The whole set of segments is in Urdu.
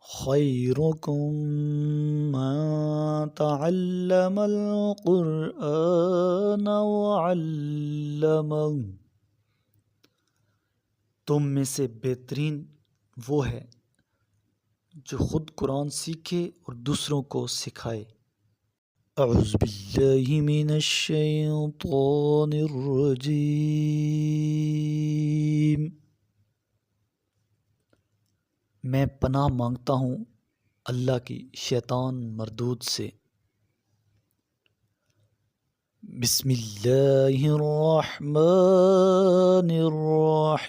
خيركم من تعلم القرآن وعلمه۔ تم میں سے بہترین وہ ہے جو خود قرآن سیکھے اور دوسروں کو سکھائے۔ اعوذ باللہ من الشیطان الرجیم۔ میں پناہ مانگتا ہوں اللہ کی شیطان مردود سے۔ بسم اللہ الرحمن الرحیم۔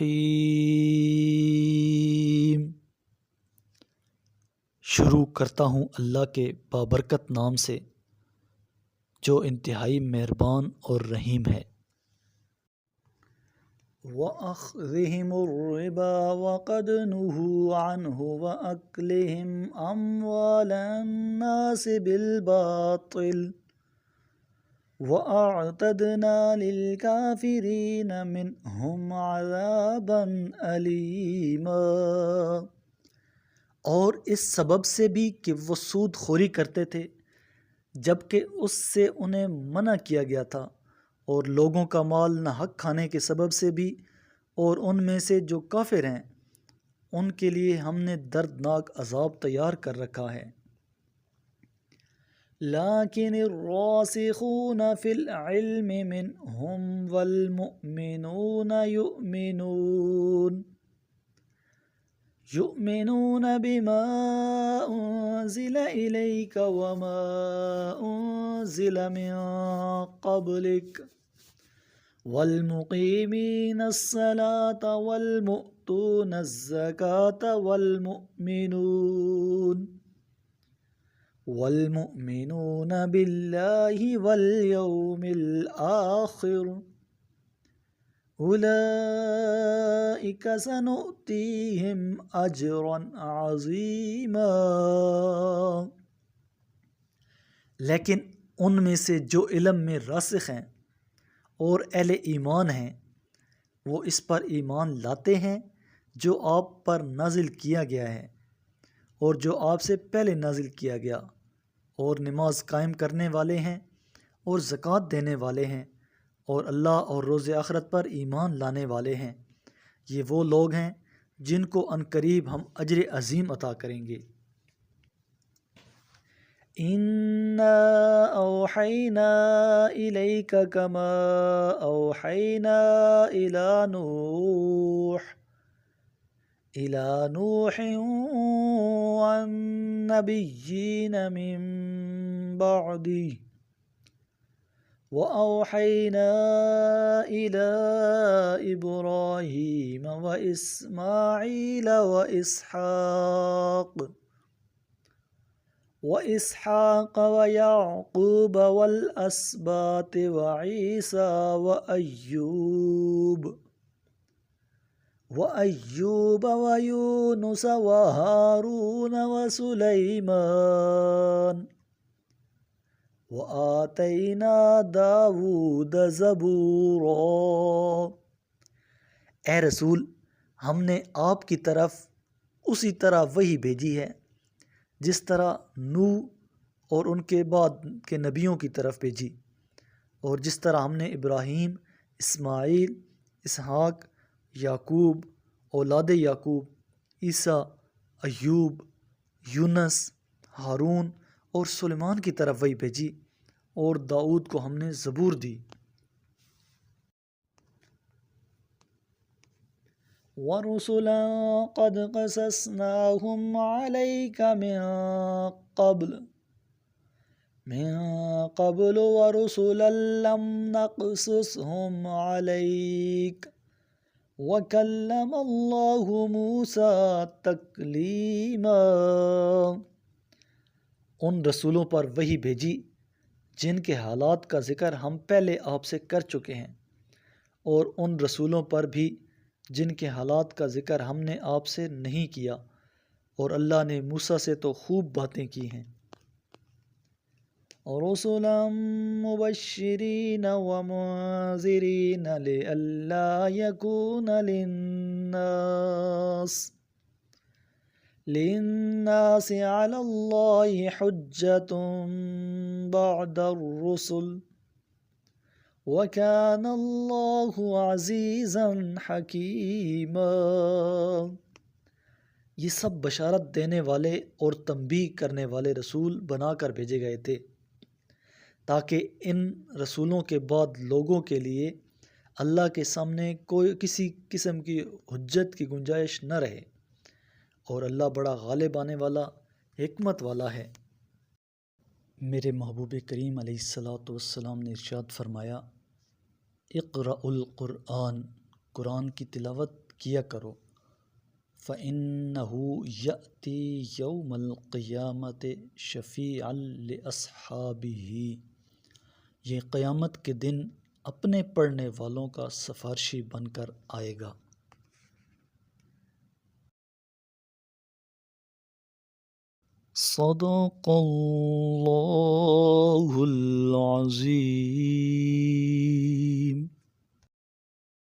شروع کرتا ہوں اللہ کے بابرکت نام سے جو انتہائی مہربان اور رحیم ہے۔ وَأَخْذِهِمُ الرِّبَا وَقَدْ نُهُوا عَنْهُ وَأَكْلِهِمْ أَمْوَالَ النَّاسِ بِالْبَاطِلِ وَأَعْتَدْنَا لِلْكَافِرِينَ مِنْهُمْ عَذَابًا أَلِيمًا۔ اور اس سبب سے بھی کہ وہ سود خوری کرتے تھے جبکہ اس سے انہیں منع کیا گیا تھا، اور لوگوں کا مال نہ حق کھانے کے سبب سے بھی، اور ان میں سے جو کافر ہیں ان کے لیے ہم نے دردناک عذاب تیار کر رکھا ہے۔ لیکن الراسخون فی العلم منہم والمؤمنون یؤمنون بما انزل الیک وما انزل من قبلک والمقیمین الصلاة والمؤتون الزکاة والمؤمنون باللہ والیوم الآخر اولئک سنؤتیہم اجرا عظیما۔ لیکن ان میں سے جو علم میں راسخ ہیں اور اہل ایمان ہیں وہ اس پر ایمان لاتے ہیں جو آپ پر نازل کیا گیا ہے اور جو آپ سے پہلے نازل کیا گیا، اور نماز قائم کرنے والے ہیں اور زکوٰۃ دینے والے ہیں اور اللہ اور روز آخرت پر ایمان لانے والے ہیں۔ یہ وہ لوگ ہیں جن کو عنقریب ہم اجر عظیم عطا کریں گے۔ اِنَّا أَوْحَيْنَا إِلَيْكَ كَمَا أَوْحَيْنَا إِلَى نُوحٍ وَالنَّبِيِّينَ مِن بَعْدِهِ وَأَوْحَيْنَا إِلَى إِبْرَاهِيمَ وَإِسْمَاعِيلَ وَإِسْحَاقَ وَيَعْقُوبَ وَالْأَسْبَاطِ وَعِيسَى وَأَيُّوبَ وَيُونُسَ وَهَارُونَ وَسُلَيْمَانَ وَآتَيْنَا دَاوُودَ زَبُورًا۔ اے رسول، ہم نے آپ کی طرف اسی طرح وحی بھیجی ہے جس طرح نوح اور ان کے بعد کے نبیوں کی طرف بھیجی، اور جس طرح ہم نے ابراہیم، اسماعیل، اسحاق، یعقوب، اولاد یعقوب، عیسیٰ، ایوب، یونس، ہارون اور سلیمان کی طرف وحی بھیجی، اور داؤد کو ہم نے زبور دی۔ وَرُسُلًا قَدْ قَصَصْنَاهُمْ عَلَيْكَ من قبل وَرُسُلًا لَّمْ نَقْصُصْهُمْ عَلَيْكَ وَكَلَّمَ اللَّهُ مُوسَىٰ تَكْلِيمًا۔ ان رسولوں پر وحی بھیجی جن کے حالات کا ذکر ہم پہلے آپ سے کر چکے ہیں، اور ان رسولوں پر بھی جن کے حالات کا ذکر ہم نے آپ سے نہیں کیا، اور اللہ نے موسیٰ سے تو خوب باتیں کی ہیں۔ رُسُلًا مُبَشِّرِينَ وَمُنذِرِينَ لِئَلَّا يَكُونَ لِلنَّاسِ للناس على الله حجة بعد الرسل وكان الله عزيزا حكيما۔ یہ سب بشارت دینے والے اور تنبیہ کرنے والے رسول بنا کر بھیجے گئے تھے تاکہ ان رسولوں کے بعد لوگوں کے لیے اللہ کے سامنے کوئی کسی قسم کی حجت کی گنجائش نہ رہے، اور اللہ بڑا غالب آنے والا، حکمت والا ہے۔ میرے محبوب کریم علیہ الصلاۃ والسلام نے ارشاد فرمایا، اقرأ القرآن، قرآن کی تلاوت کیا کرو، فَإِنَّهُ يَأْتِي يَوْمَ الْقِيَامَةِ شَفِيعًا لِأَصْحَابِهِ، یہ قیامت کے دن اپنے پڑھنے والوں کا سفارشی بن کر آئے گا۔ صدق اللہ العظیم۔